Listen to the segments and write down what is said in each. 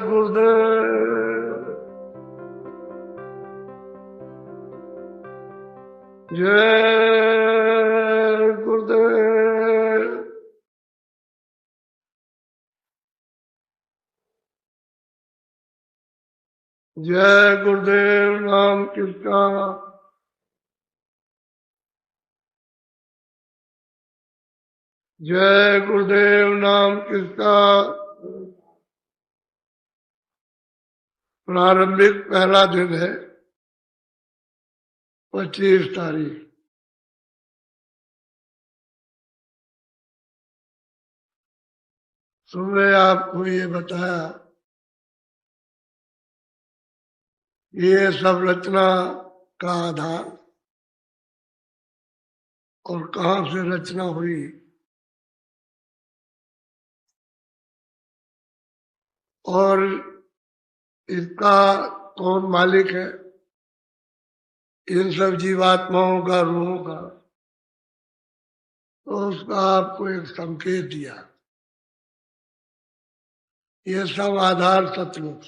गुरुदेव, जय गुरुदेव। जय गुरुदेव नाम किसका, जय गुरुदेव नाम किसका। प्रारंभिक पहला दिन है 25 तारीख। सुबह आपको ये बताया ये सब रचना का आधार और कहाँ से रचना हुई और इसका कौन मालिक है, इन सब जीवात्माओं का, रूहों का, तो उसका आपको एक संकेत दिया। ये सब आधार सतलोक,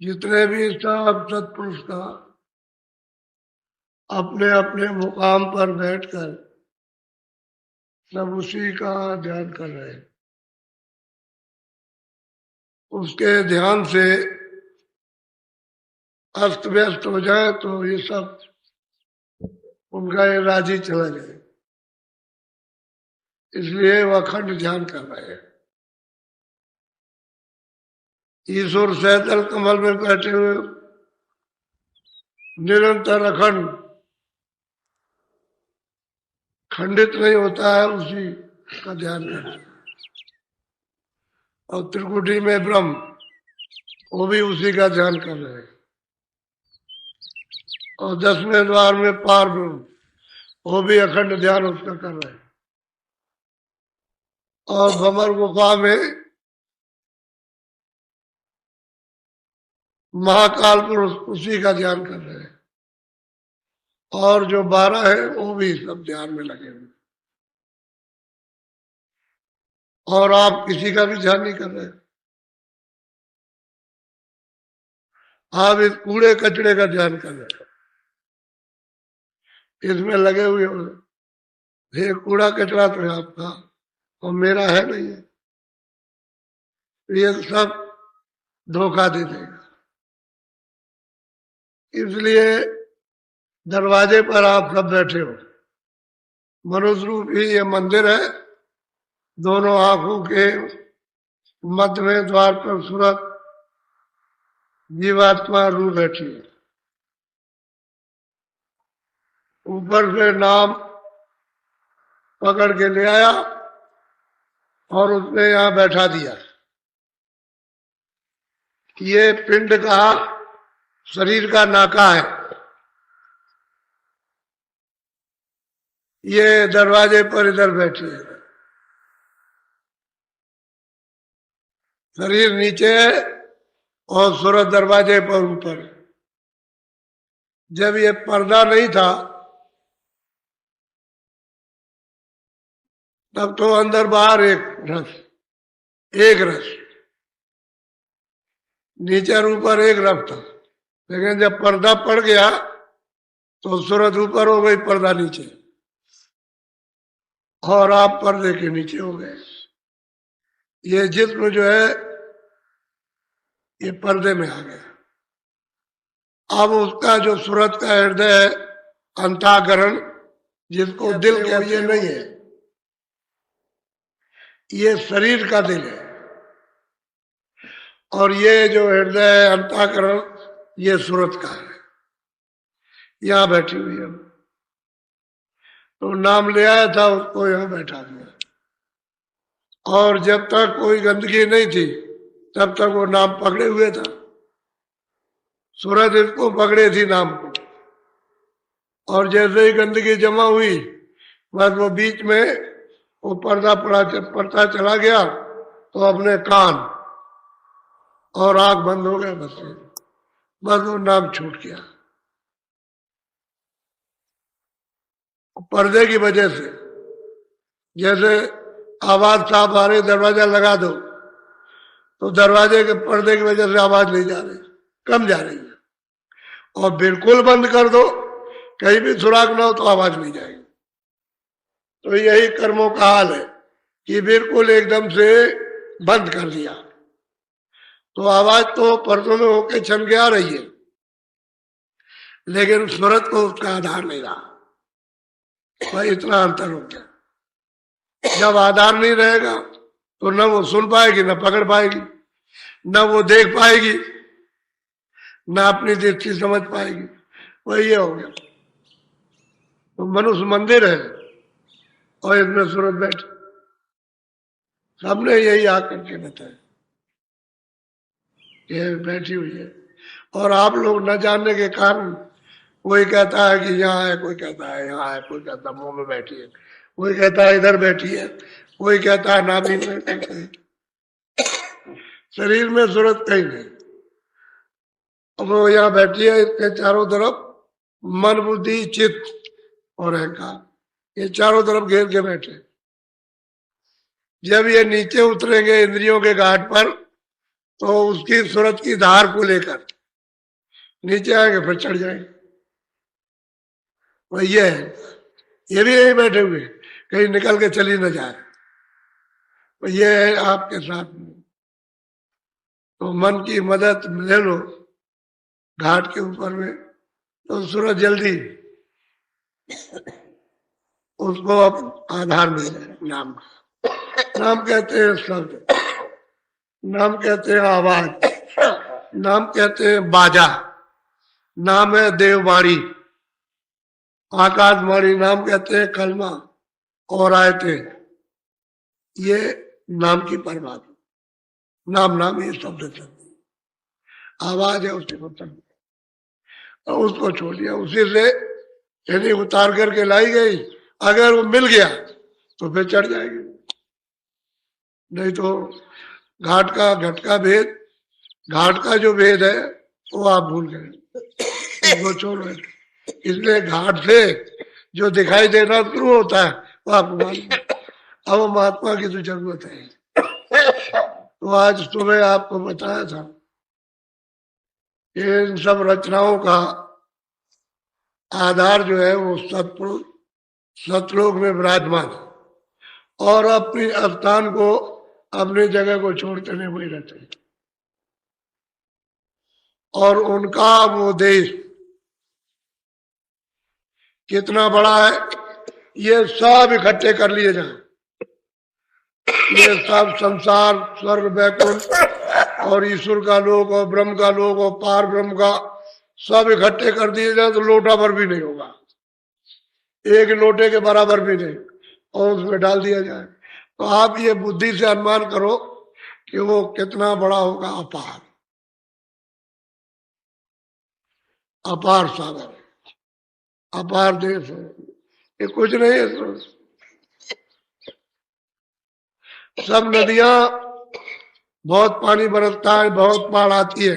जितने भी सब सत्पुरुष का अपने अपने मुकाम पर बैठकर सब उसी का ध्यान कर रहे हैं। उसके ध्यान से अस्त व्यस्त हो जाए तो ये सब उनका ये राजी चला जाए, इसलिए वह अखंड ध्यान कर रहे हैं। ईश्वर सहतल कमल में बैठे हुए निरंतर अखंड खंडित नहीं होता है, उसी का ध्यान करते हैं। और त्रिकुटी में ब्रह्म, वो भी उसी का ध्यान कर रहे हैं। और 10वें द्वार में पार ब्रह्म, वो भी अखंड ध्यान उसका कर रहे हैं। और भंवर गुफा में महाकाल पुरुष, उसी का ध्यान कर रहे हैं। और जो 12 है वो भी सब ध्यान में लगे हुए, और आप किसी का भी ध्यान नहीं कर रहे। आप इस कूड़े कचड़े का ध्यान कर रहे हैं, इसमें लगे हुए हो। ये कूड़ा कचरा तो है आपका और मेरा है नहीं है, ये सब धोखा दे देगा। इसलिए दरवाजे पर आप सब बैठे हो। मनुष्य रूप ही ये मंदिर है, दोनों आंखों के मध्य में द्वार पर सूरत जीवात्मा रू बैठी है। ऊपर से नाम पकड़ के ले आया और उसने यहां बैठा दिया। ये पिंड का शरीर का नाका है। ये दरवाजे पर इधर बैठी है, शरीर नीचे है और सूरत दरवाजे पर ऊपर। जब ये पर्दा नहीं था तब तो अंदर बाहर एक रस, नीचे और ऊपर एक रस था। लेकिन जब पर्दा पड़ गया तो सूरत ऊपर हो गई, पर्दा नीचे, और आप पर्दे के नीचे हो गए। ये जिस्म जो है ये पर्दे में आ गया। अब उसका जो सूरत का हृदय है, अंतःकरण, जिसको दिल कहते, ये नहीं है, ये शरीर का दिल है। और ये जो हृदय है, अंतःकरण, ये सूरत का है। यहां बैठी हुई है, तो नाम ले आया था, उसको यहां बैठा दिया। और जब तक कोई गंदगी नहीं थी तब तक वो नाम पकड़े हुए था। सूरत इसको पकड़े थी नाम को, और जैसे ही गंदगी जमा हुई बस वो बीच में वो पर्दा पड़ता चला गया, तो अपने कान और आंख बंद हो गया, बस वो नाम छूट गया। पर्दे की वजह से, जैसे आवाज साफ आ रही, दरवाजा लगा दो तो दरवाजे के पर्दे की वजह से आवाज नहीं जा रही, कम जा रही है। और बिल्कुल बंद कर दो, कहीं भी सुराग ना हो तो आवाज नहीं जाएगी। तो यही कर्मों का हाल है कि बिल्कुल एकदम से बंद कर दिया तो आवाज तो पर्दों में होके छन के आ रही है, लेकिन सूरत को उसका आधार नहीं रहा। भाई इतना अंतर हो गया। जब आधार नहीं रहेगा तो न वो सुन पाएगी, न पकड़ पाएगी, न वो देख पाएगी, न अपनी दृष्टि समझ पाएगी। वही ये हो गया। तो मनुष्य मंदिर है और इसमें सूरत बैठी, सबने यही आकर के बताया ये बैठी हुई है। और आप लोग न जानने के कारण कोई कहता है कि यहाँ है, कोई कहता है यहाँ है, कोई कहता है मुंह में बैठी है, कोई कहता है इधर बैठी है, कोई कहता है नाभि में, शरीर में सूरत कहीं नहीं। अब वो यहाँ बैठी है, इसके चारों तरफ मन बुद्धि चित्त और अहंकार ये चारों तरफ घेर के बैठे। जब ये नीचे उतरेंगे इंद्रियों के घाट पर तो उसकी सूरत की धार को लेकर नीचे आएंगे, फिर चढ़ जाएंगे। वही ये है, ये भी यही बैठे हुए कहीं निकल के चली न जाए। तो ये है आपके साथ में। तो मन की मदद ले लो घाट के ऊपर में तो सूरज जल्दी उसको अब आधार मिल जाए। नाम नाम कहते हैं शब्द, नाम कहते हैं आवाज, नाम कहते हैं बाजा, नाम है देववाणी, आकाशवाणी, नाम कहते हैं कलमा और आयते। ये नाम की परमात्मा, नाम नाम ये शब्द आवाज है उसके मतलब, और उसको छोड़ दिया। उसी से यानी उतार करके लाई गई, अगर वो मिल गया तो फिर चढ़ जाएगी, नहीं तो घाट का घट का भेद, घाट का जो भेद है वो आप भूल गए, उसको छोड़ो। इसलिए घाट से जो दिखाई देना शुरू होता है वो आपको मालूम। अब महात्मा की तो जरूरत है। तो आज सुबह आपको बताया था इन सब रचनाओं का आधार जो है वो सतलोक में विराजमान और अपनी स्थान को अपनी जगह को छोड़ते नहीं वही रहते। और उनका वो देश कितना बड़ा है, ये सब इकट्ठे कर लिए जाए। ये सब संसार, स्वर्ग, वैकुंठ और ईश्वर का लोक और ब्रह्म का लोक और पार ब्रह्म का सब इकट्ठे कर दिए जाए तो लोटा भर भी नहीं होगा, एक लोटे के बराबर भी नहीं, और उसमें डाल दिया जाए तो आप ये बुद्धि से अनुमान करो कि वो कितना बड़ा होगा। अपार अपार सागर है, अपार देश है, ये कुछ नहीं है। सब नदियां बहुत पानी बरसता है, बहुत बाढ़ आती है,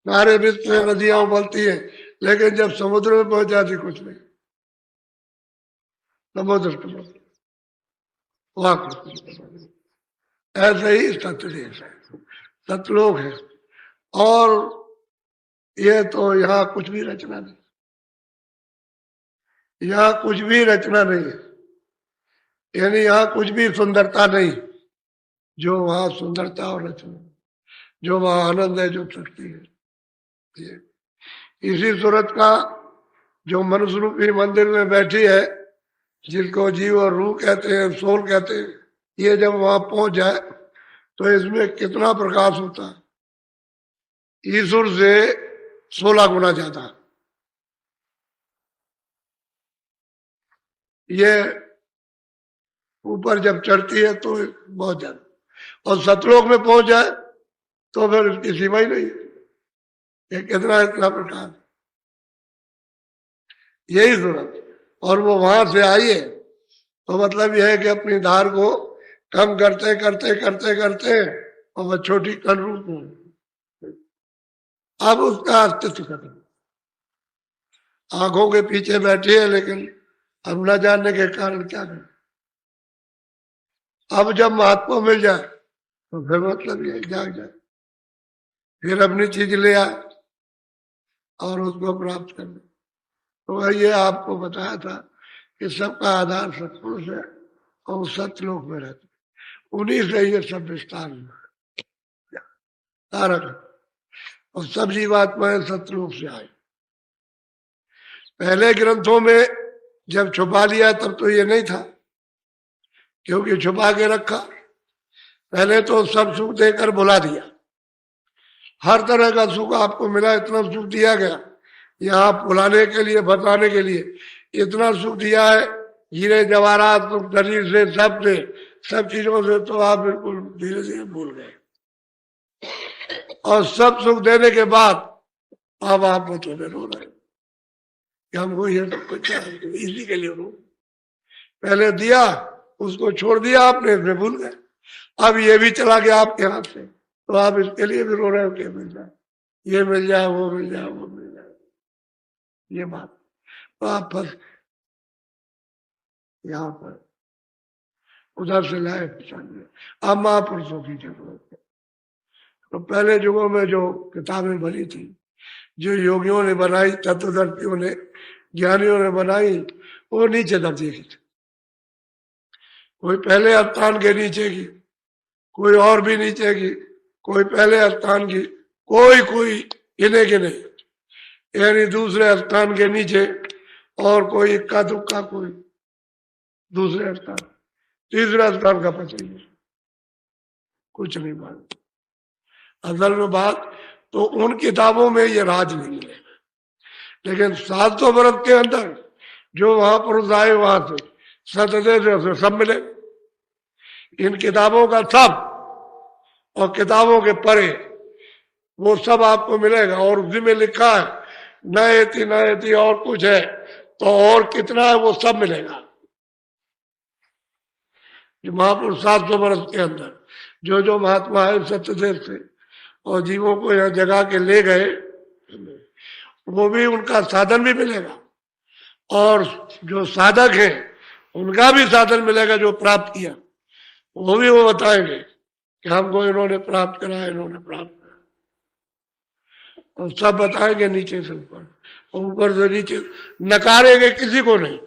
सारे विश्व में नदियां उबलती है, लेकिन जब समुद्र में पहुंच जाती कुछ नहीं। समुद्र वहां कुछ ऐसे ही सतदेश है, सतलोक है। और ये तो यहाँ कुछ भी रचना नहीं, यहाँ कुछ भी रचना नहीं है, यानी यहाँ कुछ भी सुंदरता नहीं जो वहां सुंदरता और रचना, जो वहां आनंद है, जो शक्ति है। इसी सूरत का जो मनुष्य रूपी मंदिर में बैठी है, जिसको जीव और रूह कहते हैं, सोल कहते हैं, ये जब वहां पहुंच जाए तो इसमें कितना प्रकाश होता है, ईश्वर से 16 गुना ज्यादा। ये ऊपर जब चढ़ती है तो बहुत ज्यादा, और सतलोक में पहुंच जाए तो फिर उसकी सीमा ही नहीं। ये कितना इतना प्रकाश, यही सूरत। और वो वहां से आई है तो मतलब यह है कि अपनी धार को कम करते करते करते करते और वह छोटी कण रूप में अब उसका अस्तित्व खत्म। आंखों के पीछे बैठी है, लेकिन अब न जानने के कारण क्या करें। अब जब महात्मा मिल जाए तो फिर मतलब ये जाग जाए, फिर अपनी चीज ले आए और उसको प्राप्त कर ले। तो ये आपको बताया था कि सबका आधार सत्पुरुष है और सत्यलोक में रहते, उन्हीं से ये सब विस्तार हुआ तारक। और सब जीवात्माएं सत्यलोक से आए। पहले ग्रंथों में जब छुपा लिया तब तो ये नहीं था, क्योंकि छुपा के रखा। पहले तो सब सुख देकर बुला दिया, हर तरह का सुख आपको मिला, इतना सुख दिया गया यहाँ बुलाने के लिए, बताने के लिए इतना सुख दिया है, हीरे जवाहरात शरीर से, सब चीजों से तो आप बिल्कुल धीरे धीरे भूल गए। और सब सुख देने के बाद अब आप बच्चों में रो रहे कि हमको ये सब कुछ इसी के लिए रो। पहले दिया, उसको छोड़ दिया आपने, इसमें भूल गए। अब ये भी चला गया आपके हाथ से, तो आप इसके लिए भी रो रहे हो कि मिल जाए, ये मिल जाए, वो मिल जाए, वो मिल जाए, ये बात। तो आप फंस यहाँ पर, उधर से लाए समझे। अब महापुरुषों की जरूरत है। तो पहले युगों में जो किताबें बनी थी, जो योगियों ने बनाई, तत्वदर्शियों ने, ज्ञानियों ने बनाई, वो नीचे दर्जे की थी। कोई पहले स्थान के नीचे की, कोई और भी नीचे की, कोई पहले स्थान की, कोई इन्हें के नहीं, यानी दूसरे स्थान के नीचे, और कोई इक्का दुक्का, कोई दूसरे स्थान, तीसरे स्थान का पता नहीं, कुछ नहीं मालूम। असल में बात तो उन किताबों में ये राज नहीं मिलेगा, लेकिन 700 वर्ष के अंदर जो महापुरुष आए वहां से सतदेव से सब मिले। इन किताबों का सब और किताबों के परे वो सब आपको मिलेगा। और उसी में लिखा है नएति और कुछ है, तो और कितना है वो सब मिलेगा। जो महापुरुष 700 वर्ष के अंदर जो महात्मा है सत्यदेव से और जीवों को यहाँ जगा के ले गए, वो भी उनका साधन भी मिलेगा, और जो साधक है उनका भी साधन मिलेगा, जो प्राप्त किया वो भी वो बताएंगे कि हमको इन्होंने प्राप्त करा, इन्होंने प्राप्त करा, और सब बताएंगे नीचे से ऊपर, ऊपर से नीचे, नकारेंगे किसी को नहीं,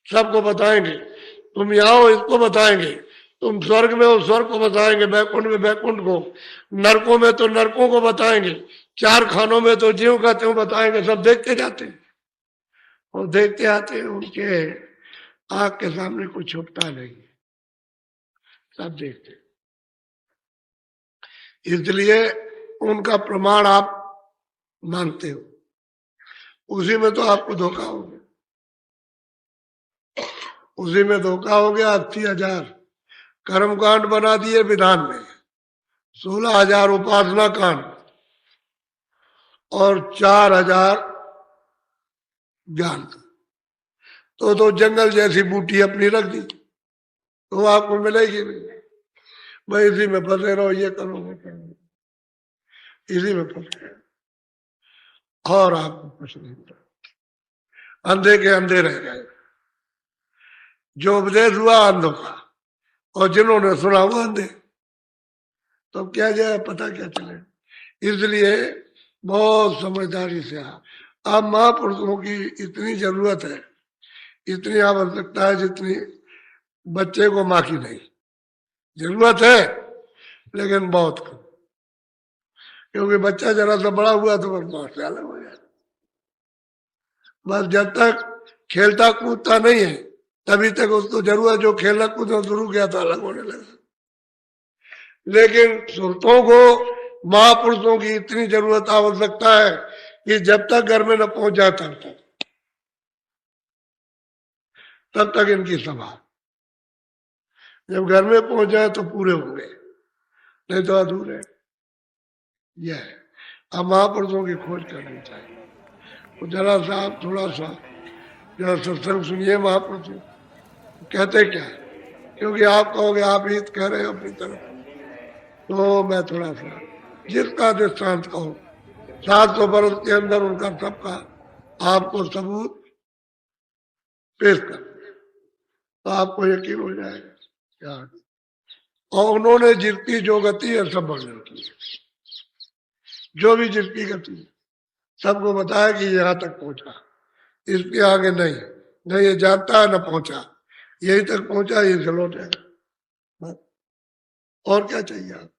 सबको बताएंगे। तुम यहाँ हो इसको बताएंगे, तुम स्वर्ग में हो स्वर्ग को बताएंगे, बैकुंठ में बैकुंठ को, नरकों में तो नरकों को बताएंगे, 4 खानों में तो ज्यों का त्यों बताएंगे। सब देखते जाते हैं और देखते आते हैं, उनके आंख के सामने कुछ छुपता नहीं, सब देखते। इसलिए उनका प्रमाण आप मानते हो, उसी में तो आपको धोखा हो गया, उसी में धोखा हो गया। 80,000 कर्मकांड बना दिए विधान में, 16,000 उपासना कांड और 4,000 ज्ञान। तो जंगल जैसी बूटी अपनी रख दी, तो आपको मिलेगी नहीं। भाई इसी में फंसे रहो, ये करो वो करो, इसी में फंसे और आपको कुछ नहीं मिला, अंधे के अंधे रह गए। जो उपदेश हुआ अंधों का, और जिन्होंने सुना वो अंधे, तो क्या जाए, पता क्या चले। इसलिए बहुत समझदारी से अब महापुरुषों की इतनी जरूरत है, इतनी आवश्यकता है जितनी बच्चे को माँ की नहीं। जरूरत है लेकिन बहुत कम, क्योंकि बच्चा जरा सा बड़ा हुआ तो बस माँ से अलग हो जाता। बस जब तक खेलता कूदता नहीं है तभी तक उसको जरूरत, जो खेलना कूदना शुरू किया तो अलग होने लगा। लेकिन सुरतों को महापुरुषों की इतनी जरूरत आवश्यकता है कि जब तक घर में न पहुंच जाए तब तक इनकी सभा, जब घर में पहुंच जाए तो पूरे होंगे, नहीं तो अधूरे। यह है अब महापुरुषों की खोज करनी चाहिए। तो जरा सा आप थोड़ा सा जरा सत्संग सुनिए, महापुरुषों कहते क्या है, क्योंकि आप कहोगे आप हित कह रहे हो अपनी तरफ, तो मैं थोड़ा सा जिसका दृष्टांत कहो 700 वर्ष के अंदर उनका सबका आपको सबूत पेश कर, तो आपको यकीन हो जाएगा। क्या और उन्होंने जिसकी जो गति है सब वर्णन की, जो भी जिसकी गति है सबको बताया कि यहां तक पहुंचा, इसके आगे नहीं, न ये जानता है न पहुंचा, यही तक पहुंचा, ये चलो और क्या चाहिए आप।